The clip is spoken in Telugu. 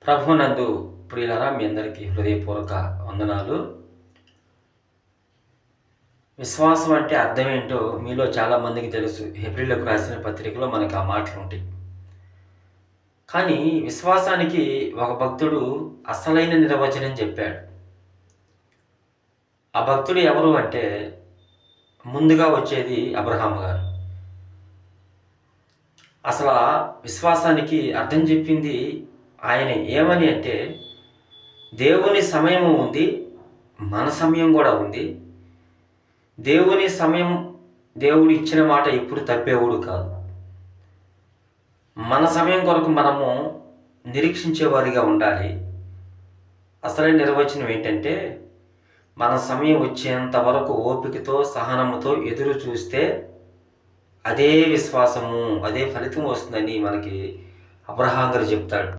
ప్రభునందు ప్రియులారా, మీ అందరికీ హృదయపూర్వక వందనాలు. విశ్వాసం అంటే అర్థం ఏంటో మీలో చాలామందికి తెలుసు. హెబ్రీయులకు రాసిన పత్రికలో మనకు ఆ మాటలు ఉంటాయి. కానీ విశ్వాసానికి ఒక భక్తుడు అసలైన నిర్వచనం చెప్పాడు. ఆ భక్తుడు ఎవరు అంటే ముందుగా వచ్చేది అబ్రహాము గారు. అసలు ఆ విశ్వాసానికి అర్థం చెప్పింది ఆయనే. ఏమని అంటే, దేవుని సమయము ఉంది, మన సమయం కూడా ఉంది. దేవుని సమయం, దేవుడు ఇచ్చిన మాట ఎప్పుడు తప్పేవాడు కాదు. మన సమయం కొరకు మనము నిరీక్షించేవారిగా ఉండాలి. అసలైన నిర్వచనం ఏంటంటే, మన సమయం వచ్చేంత వరకు ఓపికతో సహనముతో ఎదురు చూస్తే అదే విశ్వాసము, అదే ఫలితం వస్తుందని మనకి అబ్రహాం గారు చెప్తాడు.